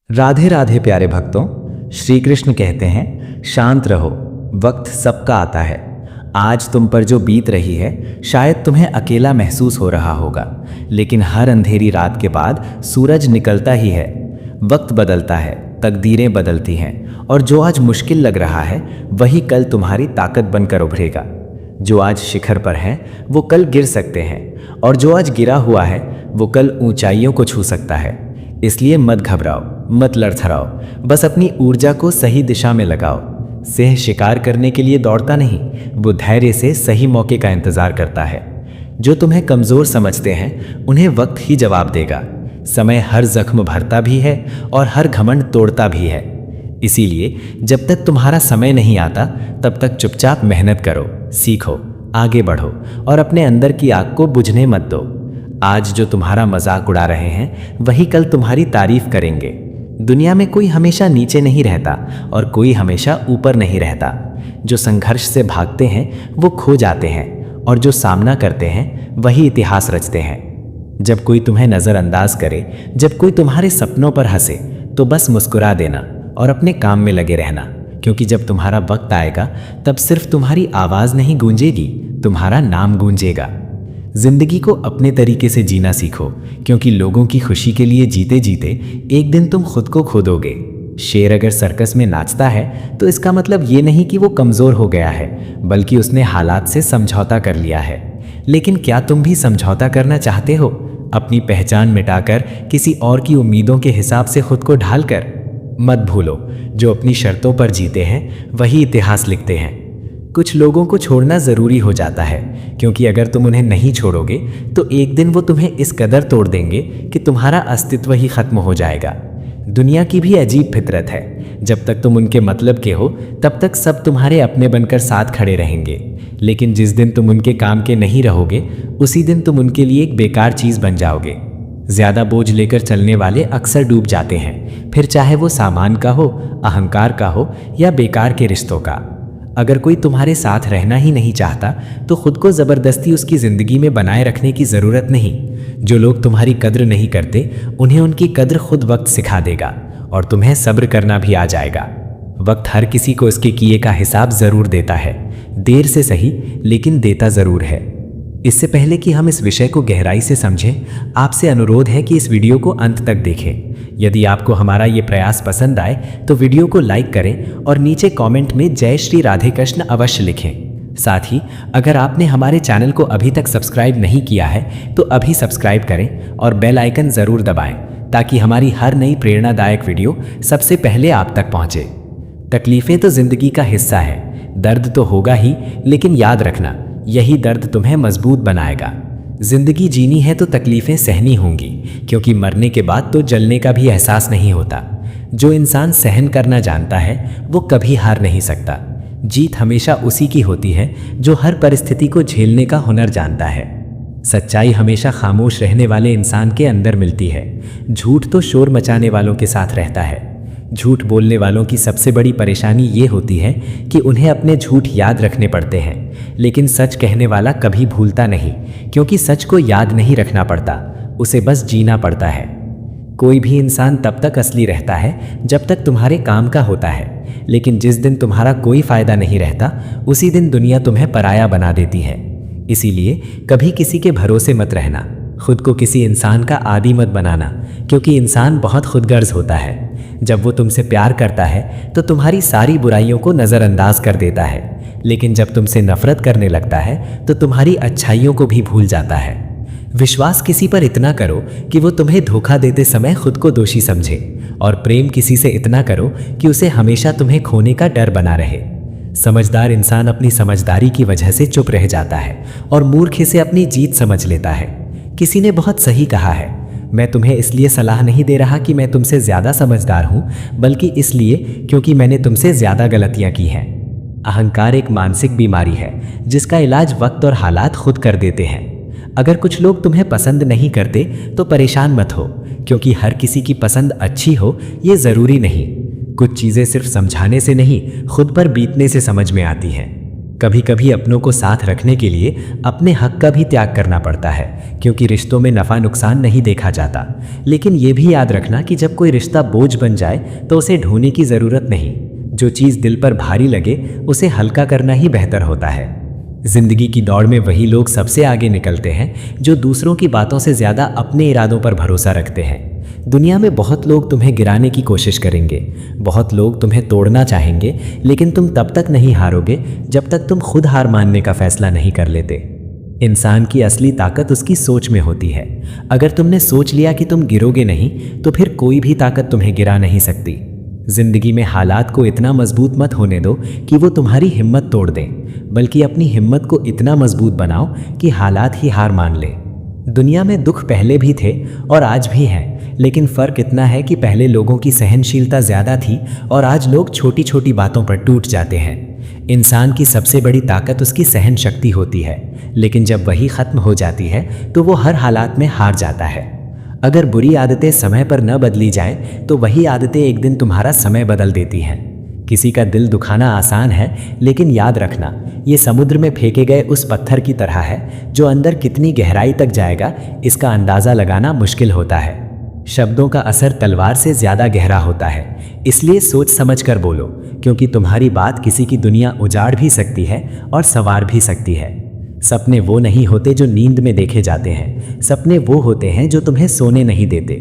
राधे राधे प्यारे भक्तों, श्री कृष्ण कहते हैं शांत रहो, वक्त सबका आता है। आज तुम पर जो बीत रही है शायद तुम्हें अकेला महसूस हो रहा होगा, लेकिन हर अंधेरी रात के बाद सूरज निकलता ही है। वक्त बदलता है, तकदीरें बदलती हैं, और जो आज मुश्किल लग रहा है वही कल तुम्हारी ताकत बनकर उभरेगा। जो आज शिखर पर है वो कल गिर सकते हैं, और जो आज गिरा हुआ है वो कल ऊंचाइयों को छू सकता है। इसलिए मत घबराओ, मत लड़थड़ाओ, बस अपनी ऊर्जा को सही दिशा में लगाओ। सिंह शिकार करने के लिए दौड़ता नहीं, वो धैर्य से सही मौके का इंतजार करता है। जो तुम्हें कमज़ोर समझते हैं उन्हें वक्त ही जवाब देगा। समय हर जख्म भरता भी है और हर घमंड तोड़ता भी है। इसीलिए जब तक तुम्हारा समय नहीं आता तब तक चुपचाप मेहनत करो, सीखो, आगे बढ़ो और अपने अंदर की आग को बुझने मत दो। आज जो तुम्हारा मजाक उड़ा रहे हैं वही कल तुम्हारी तारीफ करेंगे। दुनिया में कोई हमेशा नीचे नहीं रहता और कोई हमेशा ऊपर नहीं रहता। जो संघर्ष से भागते हैं वो खो जाते हैं, और जो सामना करते हैं वही इतिहास रचते हैं। जब कोई तुम्हें नज़रअंदाज करे, जब कोई तुम्हारे सपनों पर हंसे, तो बस मुस्कुरा देना और अपने काम में लगे रहना, क्योंकि जब तुम्हारा वक्त आएगा तब सिर्फ तुम्हारी आवाज़ नहीं गूंजेगी, तुम्हारा नाम गूंजेगा। जिंदगी को अपने तरीके से जीना सीखो, क्योंकि लोगों की खुशी के लिए जीते जीते एक दिन तुम खुद को खो दोगे। शेर अगर सर्कस में नाचता है तो इसका मतलब ये नहीं कि वो कमज़ोर हो गया है, बल्कि उसने हालात से समझौता कर लिया है। लेकिन क्या तुम भी समझौता करना चाहते हो, अपनी पहचान मिटाकर किसी और की उम्मीदों के हिसाब से खुद को ढालकर? मत भूलो, जो अपनी शर्तों पर जीते हैं वही इतिहास लिखते हैं। कुछ लोगों को छोड़ना ज़रूरी हो जाता है, क्योंकि अगर तुम उन्हें नहीं छोड़ोगे तो एक दिन वो तुम्हें इस कदर तोड़ देंगे कि तुम्हारा अस्तित्व ही खत्म हो जाएगा। दुनिया की भी अजीब फितरत है, जब तक तुम उनके मतलब के हो तब तक सब तुम्हारे अपने बनकर साथ खड़े रहेंगे, लेकिन जिस दिन तुम उनके काम के नहीं रहोगे उसी दिन तुम उनके लिए एक बेकार चीज़ बन जाओगे। ज़्यादा बोझ लेकर चलने वाले अक्सर डूब जाते हैं, फिर चाहे वो सामान का हो, अहंकार का हो या बेकार के रिश्तों का। अगर कोई तुम्हारे साथ रहना ही नहीं चाहता तो खुद को ज़बरदस्ती उसकी ज़िंदगी में बनाए रखने की ज़रूरत नहीं। जो लोग तुम्हारी कद्र नहीं करते उन्हें उनकी कद्र खुद वक्त सिखा देगा, और तुम्हें सब्र करना भी आ जाएगा। वक्त हर किसी को उसके किए का हिसाब ज़रूर देता है, देर से सही लेकिन देता ज़रूर है। इससे पहले कि हम इस विषय को गहराई से समझें, आपसे अनुरोध है कि इस वीडियो को अंत तक देखें। यदि आपको हमारा ये प्रयास पसंद आए तो वीडियो को लाइक करें और नीचे कमेंट में जय श्री राधे कृष्ण अवश्य लिखें। साथ ही अगर आपने हमारे चैनल को अभी तक सब्सक्राइब नहीं किया है तो अभी सब्सक्राइब करें और बेल आइकन ज़रूर दबाएं, ताकि हमारी हर नई प्रेरणादायक वीडियो सबसे पहले आप तक पहुँचे। तकलीफ़ें तो ज़िंदगी का हिस्सा है, दर्द तो होगा ही, लेकिन याद रखना यही दर्द तुम्हें मजबूत बनाएगा। जिंदगी जीनी है तो तकलीफ़ें सहनी होंगी, क्योंकि मरने के बाद तो जलने का भी एहसास नहीं होता। जो इंसान सहन करना जानता है वो कभी हार नहीं सकता। जीत हमेशा उसी की होती है जो हर परिस्थिति को झेलने का हुनर जानता है। सच्चाई हमेशा खामोश रहने वाले इंसान के अंदर मिलती है। झूठ तो शोर मचाने वालों के साथ रहता है। झूठ बोलने वालों की सबसे बड़ी परेशानी ये होती है कि उन्हें अपने झूठ याद रखने पड़ते हैं, लेकिन सच कहने वाला कभी भूलता नहीं, क्योंकि सच को याद नहीं रखना पड़ता, उसे बस जीना पड़ता है। कोई भी इंसान तब तक असली रहता है जब तक तुम्हारे काम का होता है, लेकिन जिस दिन तुम्हारा कोई फ़ायदा नहीं रहता उसी दिन दुनिया तुम्हें पराया बना देती है। इसीलिए कभी किसी के भरोसे मत रहना, खुद को किसी इंसान का आदी मत बनाना, क्योंकि इंसान बहुत खुदगर्ज होता है। जब वो तुमसे प्यार करता है तो तुम्हारी सारी बुराइयों को नज़रअंदाज कर देता है, लेकिन जब तुमसे नफरत करने लगता है तो तुम्हारी अच्छाइयों को भी भूल जाता है। विश्वास किसी पर इतना करो कि वो तुम्हें धोखा देते समय खुद को दोषी समझे, और प्रेम किसी से इतना करो कि उसे हमेशा तुम्हें खोने का डर बना रहे। समझदार इंसान अपनी समझदारी की वजह से चुप रह जाता है और मूर्ख इसे अपनी जीत समझ लेता है। किसी ने बहुत सही कहा है, मैं तुम्हें इसलिए सलाह नहीं दे रहा कि मैं तुमसे ज़्यादा समझदार हूँ, बल्कि इसलिए क्योंकि मैंने तुमसे ज़्यादा गलतियाँ की हैं। अहंकार एक मानसिक बीमारी है जिसका इलाज वक्त और हालात खुद कर देते हैं। अगर कुछ लोग तुम्हें पसंद नहीं करते तो परेशान मत हो, क्योंकि हर किसी की पसंद अच्छी हो ये ज़रूरी नहीं। कुछ चीज़ें सिर्फ समझाने से नहीं, खुद पर बीतने से समझ में आती हैं। कभी कभी अपनों को साथ रखने के लिए अपने हक का भी त्याग करना पड़ता है, क्योंकि रिश्तों में नफ़ा नुकसान नहीं देखा जाता। लेकिन ये भी याद रखना कि जब कोई रिश्ता बोझ बन जाए तो उसे ढोने की ज़रूरत नहीं। जो चीज़ दिल पर भारी लगे उसे हल्का करना ही बेहतर होता है। जिंदगी की दौड़ में वही लोग सबसे आगे निकलते हैं जो दूसरों की बातों से ज़्यादा अपने इरादों पर भरोसा रखते हैं। दुनिया में बहुत लोग तुम्हें गिराने की कोशिश करेंगे, बहुत लोग तुम्हें तोड़ना चाहेंगे, लेकिन तुम तब तक नहीं हारोगे जब तक तुम खुद हार मानने का फैसला नहीं कर लेते। इंसान की असली ताकत उसकी सोच में होती है। अगर तुमने सोच लिया कि तुम गिरोगे नहीं, तो फिर कोई भी ताकत तुम्हें गिरा नहीं सकती। जिंदगी में हालात को इतना मजबूत मत होने दो कि वो तुम्हारी हिम्मत तोड़ दें, बल्कि अपनी हिम्मत को इतना मजबूत बनाओ कि हालात ही हार मान ले। दुनिया में दुख पहले भी थे और आज भी हैं, लेकिन फ़र्क इतना है कि पहले लोगों की सहनशीलता ज़्यादा थी और आज लोग छोटी छोटी बातों पर टूट जाते हैं। इंसान की सबसे बड़ी ताकत उसकी सहन शक्ति होती है, लेकिन जब वही ख़त्म हो जाती है तो वो हर हालात में हार जाता है। अगर बुरी आदतें समय पर न बदली जाएं, तो वही आदतें एक दिन तुम्हारा समय बदल देती हैं। किसी का दिल दुखाना आसान है, लेकिन याद रखना, ये समुद्र में फेंके गए उस पत्थर की तरह है जो अंदर कितनी गहराई तक जाएगा इसका अंदाज़ा लगाना मुश्किल होता है। शब्दों का असर तलवार से ज़्यादा गहरा होता है, इसलिए सोच समझ कर बोलो, क्योंकि तुम्हारी बात किसी की दुनिया उजाड़ भी सकती है और संवार भी सकती है। सपने वो नहीं होते जो नींद में देखे जाते हैं, सपने वो होते हैं जो तुम्हें सोने नहीं देते।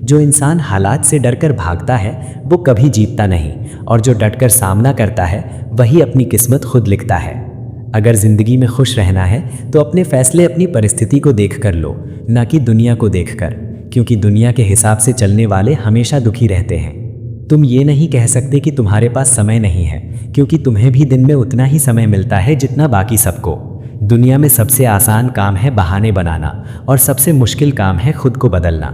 जो इंसान हालात से डरकर भागता है वो कभी जीतता नहीं, और जो डटकर सामना करता है वही अपनी किस्मत खुद लिखता है। अगर ज़िंदगी में खुश रहना है तो अपने फैसले अपनी परिस्थिति को देख कर लो, ना कि दुनिया को देखकर, क्योंकि दुनिया के हिसाब से चलने वाले हमेशा दुखी रहते हैं। तुम ये नहीं कह सकते कि तुम्हारे पास समय नहीं है, क्योंकि तुम्हें भी दिन में उतना ही समय मिलता है जितना बाकी सबको। दुनिया में सबसे आसान काम है बहाने बनाना, और सबसे मुश्किल काम है खुद को बदलना।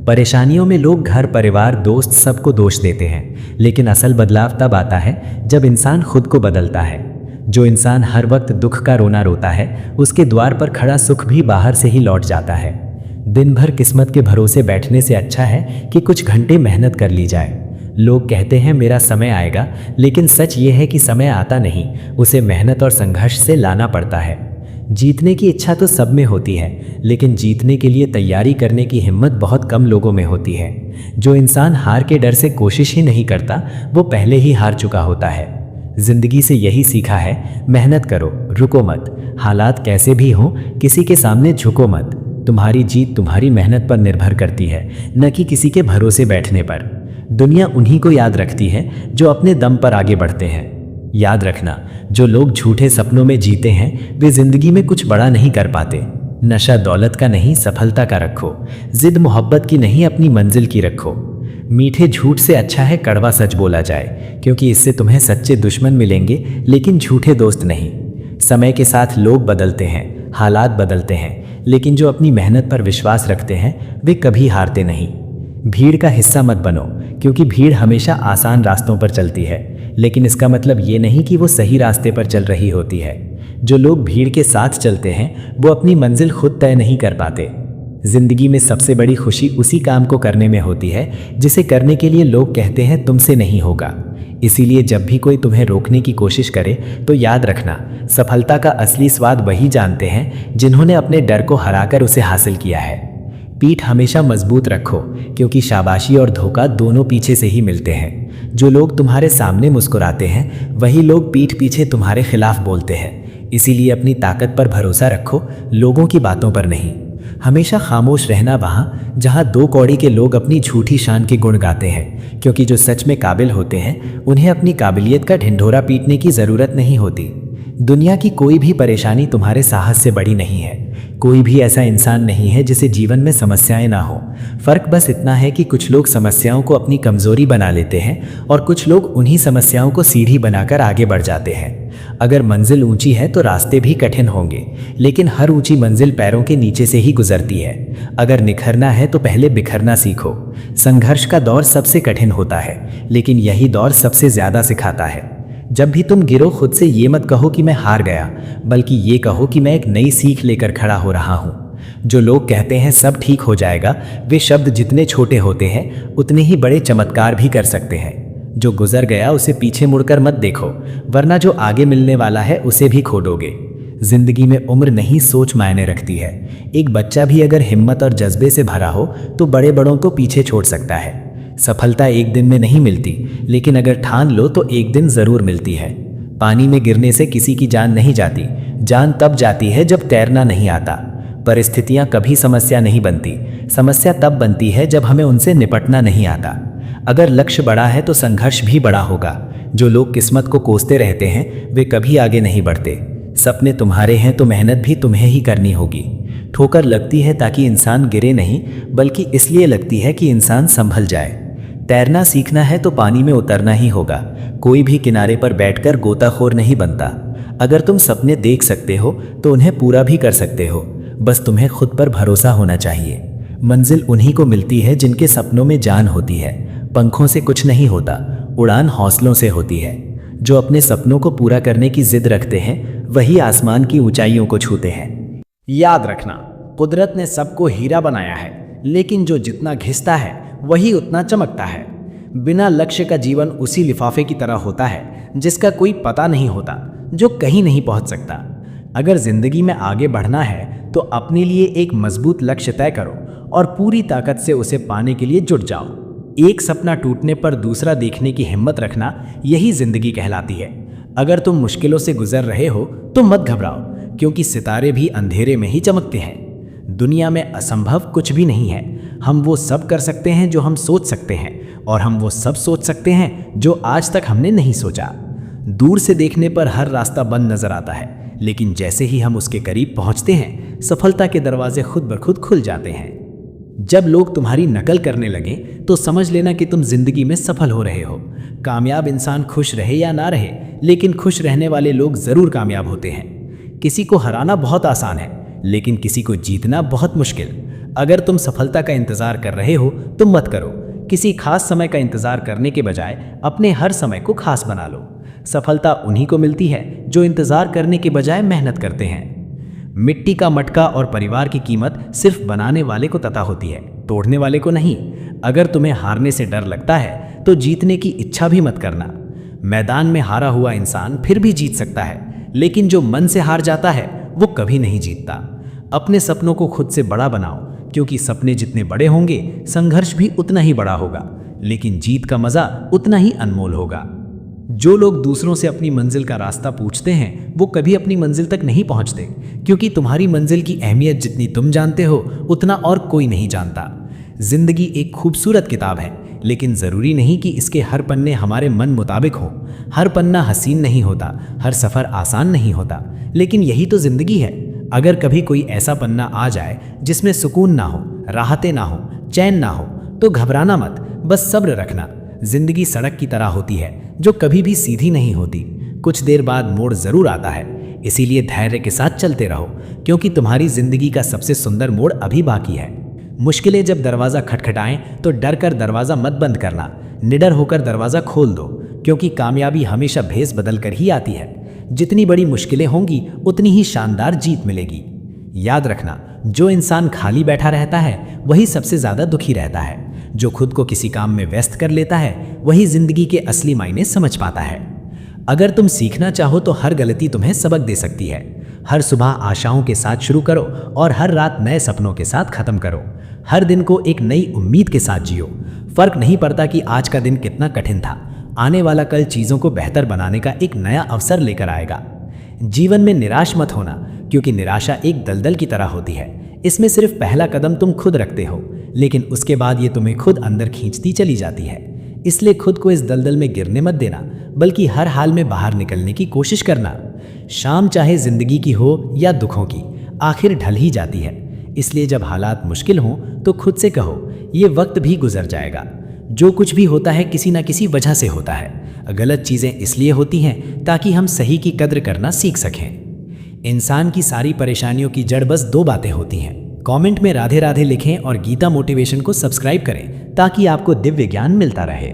परेशानियों में लोग घर, परिवार, दोस्त सबको दोष देते हैं, लेकिन असल बदलाव तब आता है जब इंसान खुद को बदलता है। जो इंसान हर वक्त दुख का रोना रोता है, उसके द्वार पर खड़ा सुख भी बाहर से ही लौट जाता है। दिन भर किस्मत के भरोसे बैठने से अच्छा है कि कुछ घंटे मेहनत कर ली जाए। लोग कहते हैं मेरा समय आएगा, लेकिन सच ये है कि समय आता नहीं, उसे मेहनत और संघर्ष से लाना पड़ता है। जीतने की इच्छा तो सब में होती है, लेकिन जीतने के लिए तैयारी करने की हिम्मत बहुत कम लोगों में होती है। जो इंसान हार के डर से कोशिश ही नहीं करता, वो पहले ही हार चुका होता है। जिंदगी से यही सीखा है, मेहनत करो, रुको मत। हालात कैसे भी हों, किसी के सामने झुको मत। तुम्हारी जीत तुम्हारी मेहनत पर निर्भर करती है, न कि किसी के भरोसे बैठने पर। दुनिया उन्हीं को याद रखती है जो अपने दम पर आगे बढ़ते हैं। याद रखना, जो लोग झूठे सपनों में जीते हैं वे जिंदगी में कुछ बड़ा नहीं कर पाते। नशा दौलत का नहीं, सफलता का रखो। जिद मोहब्बत की नहीं, अपनी मंजिल की रखो। मीठे झूठ से अच्छा है कड़वा सच बोला जाए, क्योंकि इससे तुम्हें सच्चे दुश्मन मिलेंगे, लेकिन झूठे दोस्त नहीं। समय के साथ लोग बदलते हैं, हालात बदलते हैं, लेकिन जो अपनी मेहनत पर विश्वास रखते हैं वे कभी हारते नहीं। भीड़ का हिस्सा मत बनो, क्योंकि भीड़ हमेशा आसान रास्तों पर चलती है, लेकिन इसका मतलब ये नहीं कि वो सही रास्ते पर चल रही होती है। जो लोग भीड़ के साथ चलते हैं वो अपनी मंजिल खुद तय नहीं कर पाते। जिंदगी में सबसे बड़ी खुशी उसी काम को करने में होती है जिसे करने के लिए लोग कहते हैं तुमसे नहीं होगा। इसीलिए जब भी कोई तुम्हें रोकने की कोशिश करे तो याद रखना, सफलता का असली स्वाद वही जानते हैं जिन्होंने अपने डर को हराकर उसे हासिल किया है। पीठ हमेशा मजबूत रखो, क्योंकि शाबाशी और धोखा दोनों पीछे से ही मिलते हैं। जो लोग तुम्हारे सामने मुस्कुराते हैं वही लोग पीठ पीछे तुम्हारे खिलाफ बोलते हैं। इसीलिए अपनी ताकत पर भरोसा रखो, लोगों की बातों पर नहीं। हमेशा खामोश रहना वहाँ जहाँ दो कौड़ी के लोग अपनी झूठी शान के गुण गाते हैं, क्योंकि जो सच में काबिल होते हैं उन्हें अपनी काबिलियत का ढिंढोरा पीटने की ज़रूरत नहीं होती। दुनिया की कोई भी परेशानी तुम्हारे साहस से बड़ी नहीं है। कोई भी ऐसा इंसान नहीं है जिसे जीवन में समस्याएं ना हो। फ़र्क बस इतना है कि कुछ लोग समस्याओं को अपनी कमज़ोरी बना लेते हैं और कुछ लोग उन्हीं समस्याओं को सीढ़ी बनाकर आगे बढ़ जाते हैं। अगर मंजिल ऊंची है तो रास्ते भी कठिन होंगे, लेकिन हर ऊंची मंजिल पैरों के नीचे से ही गुजरती है। अगर निखरना है तो पहले बिखरना सीखो। संघर्ष का दौर सबसे कठिन होता है, लेकिन यही दौर सबसे ज़्यादा सिखाता है। जब भी तुम गिरो खुद से ये मत कहो कि मैं हार गया, बल्कि ये कहो कि मैं एक नई सीख लेकर खड़ा हो रहा हूँ। जो लोग कहते हैं सब ठीक हो जाएगा, वे शब्द जितने छोटे होते हैं उतने ही बड़े चमत्कार भी कर सकते हैं। जो गुजर गया उसे पीछे मुड़कर मत देखो, वरना जो आगे मिलने वाला है उसे भी खो दोगे। जिंदगी में उम्र नहीं सोच मायने रखती है। एक बच्चा भी अगर हिम्मत और जज्बे से भरा हो तो बड़े बड़ों को पीछे छोड़ सकता है। सफलता एक दिन में नहीं मिलती, लेकिन अगर ठान लो तो एक दिन जरूर मिलती है। पानी में गिरने से किसी की जान नहीं जाती, जान तब जाती है जब तैरना नहीं आता। परिस्थितियां कभी समस्या नहीं बनती, समस्या तब बनती है जब हमें उनसे निपटना नहीं आता। अगर लक्ष्य बड़ा है तो संघर्ष भी बड़ा होगा। जो लोग किस्मत को कोसते रहते हैं वे कभी आगे नहीं बढ़ते। सपने तुम्हारे हैं तो मेहनत भी तुम्हें ही करनी होगी। ठोकर लगती है ताकि इंसान गिरे नहीं, बल्कि इसलिए लगती है कि इंसान संभल जाए। तैरना सीखना है तो पानी में उतरना ही होगा। कोई भी किनारे पर बैठकर गोताखोर नहीं बनता। अगर तुम सपने देख सकते हो तो उन्हें पूरा भी कर सकते हो, बस तुम्हें खुद पर भरोसा होना चाहिए। मंजिल उन्हीं को मिलती है जिनके सपनों में जान होती है। पंखों से कुछ नहीं होता, उड़ान हौसलों से होती है। जो अपने सपनों को पूरा करने की जिद रखते हैं वही आसमान की ऊंचाइयों को छूते हैं। याद रखना, कुदरत ने सबको हीरा बनाया है, लेकिन जो जितना घिसता है वही उतना चमकता है। बिना लक्ष्य का जीवन उसी लिफाफे की तरह होता है जिसका कोई पता नहीं होता, जो कहीं नहीं पहुंच सकता। अगर जिंदगी में आगे बढ़ना है तो अपने लिए एक मजबूत लक्ष्य तय करो और पूरी ताकत से उसे पाने के लिए जुट जाओ। एक सपना टूटने पर दूसरा देखने की हिम्मत रखना, यही जिंदगी कहलाती है। अगर तुम मुश्किलों से गुजर रहे हो तो मत घबराओ, क्योंकि सितारे भी अंधेरे में ही चमकते हैं। दुनिया में असंभव कुछ भी नहीं है। हम वो सब कर सकते हैं जो हम सोच सकते हैं, और हम वो सब सोच सकते हैं जो आज तक हमने नहीं सोचा। दूर से देखने पर हर रास्ता बंद नजर आता है, लेकिन जैसे ही हम उसके करीब पहुंचते हैं सफलता के दरवाजे खुद ब खुद खुल जाते हैं। जब लोग तुम्हारी नकल करने लगे तो समझ लेना कि तुम जिंदगी में सफल हो रहे हो। कामयाब इंसान खुश रहे या ना रहे, लेकिन खुश रहने वाले लोग जरूर कामयाब होते हैं। किसी को हराना बहुत आसान है, लेकिन किसी को जीतना बहुत मुश्किल। अगर तुम सफलता का इंतजार कर रहे हो तो मत करो। किसी खास समय का इंतजार करने के बजाय अपने हर समय को खास बना लो। सफलता उन्हीं को मिलती है जो इंतजार करने के बजाय मेहनत करते हैं। मिट्टी का मटका और परिवार की कीमत सिर्फ बनाने वाले को पता होती है, तोड़ने वाले को नहीं। अगर तुम्हें हारने से डर लगता है तो जीतने की इच्छा भी मत करना। मैदान में हारा हुआ इंसान फिर भी जीत सकता है, लेकिन जो मन से हार जाता है वो कभी नहीं जीतता। अपने सपनों को खुद से बड़ा बनाओ, क्योंकि सपने जितने बड़े होंगे संघर्ष भी उतना ही बड़ा होगा, लेकिन जीत का मजा उतना ही अनमोल होगा। जो लोग दूसरों से अपनी मंजिल का रास्ता पूछते हैं वो कभी अपनी मंजिल तक नहीं पहुंचते, क्योंकि तुम्हारी मंजिल की अहमियत जितनी तुम जानते हो उतना और कोई नहीं जानता। जिंदगी एक खूबसूरत किताब है, लेकिन ज़रूरी नहीं कि इसके हर पन्ने हमारे मन मुताबिक हों। हर पन्ना हसीन नहीं होता, हर सफ़र आसान नहीं होता, लेकिन यही तो ज़िंदगी है। अगर कभी कोई ऐसा पन्ना आ जाए जिसमें सुकून ना हो, राहतें ना हो, चैन ना हो, तो घबराना मत, बस सब्र रखना। जिंदगी सड़क की तरह होती है जो कभी भी सीधी नहीं होती। कुछ देर बाद मोड़ जरूर आता है, इसीलिए धैर्य के साथ चलते रहो, क्योंकि तुम्हारी जिंदगी का सबसे सुंदर मोड़ अभी बाकी है। मुश्किलें जब दरवाज़ा खटखटाएं तो डर कर दरवाज़ा मत बंद करना, निडर होकर दरवाज़ा खोल दो, क्योंकि कामयाबी हमेशा भेस बदल कर ही आती है। जितनी बड़ी मुश्किलें होंगी उतनी ही शानदार जीत मिलेगी। याद रखना, जो इंसान खाली बैठा रहता है वही सबसे ज़्यादा दुखी रहता है। जो खुद को किसी काम में व्यस्त कर लेता है वही जिंदगी के असली मायने समझ पाता है। अगर तुम सीखना चाहो तो हर गलती तुम्हें सबक दे सकती है। हर सुबह आशाओं के साथ शुरू करो और हर रात नए सपनों के साथ खत्म करो। हर दिन को एक नई उम्मीद के साथ जियो। फर्क नहीं पड़ता कि आज का दिन कितना कठिन था, आने वाला कल चीज़ों को बेहतर बनाने का एक नया अवसर लेकर आएगा। जीवन में निराश मत होना, क्योंकि निराशा एक दलदल की तरह होती है। इसमें सिर्फ पहला कदम तुम खुद रखते हो, लेकिन उसके बाद ये तुम्हें खुद अंदर खींचती चली जाती है। इसलिए खुद को इस दलदल में गिरने मत देना, बल्कि हर हाल में बाहर निकलने की कोशिश करना। शाम चाहे जिंदगी की हो या दुखों की, आखिर ढल ही जाती है। इसलिए जब हालात मुश्किल हों तो खुद से कहो, ये वक्त भी गुजर जाएगा। जो कुछ भी होता है किसी न किसी वजह से होता है। गलत चीज़ें इसलिए होती हैं ताकि हम सही की कद्र करना सीख सकें। इंसान की सारी परेशानियों की जड़ बस दो बातें होती हैं। कमेंट में राधे राधे लिखें और गीता मोटिवेशन को सब्सक्राइब करें ताकि आपको दिव्य ज्ञान मिलता रहे।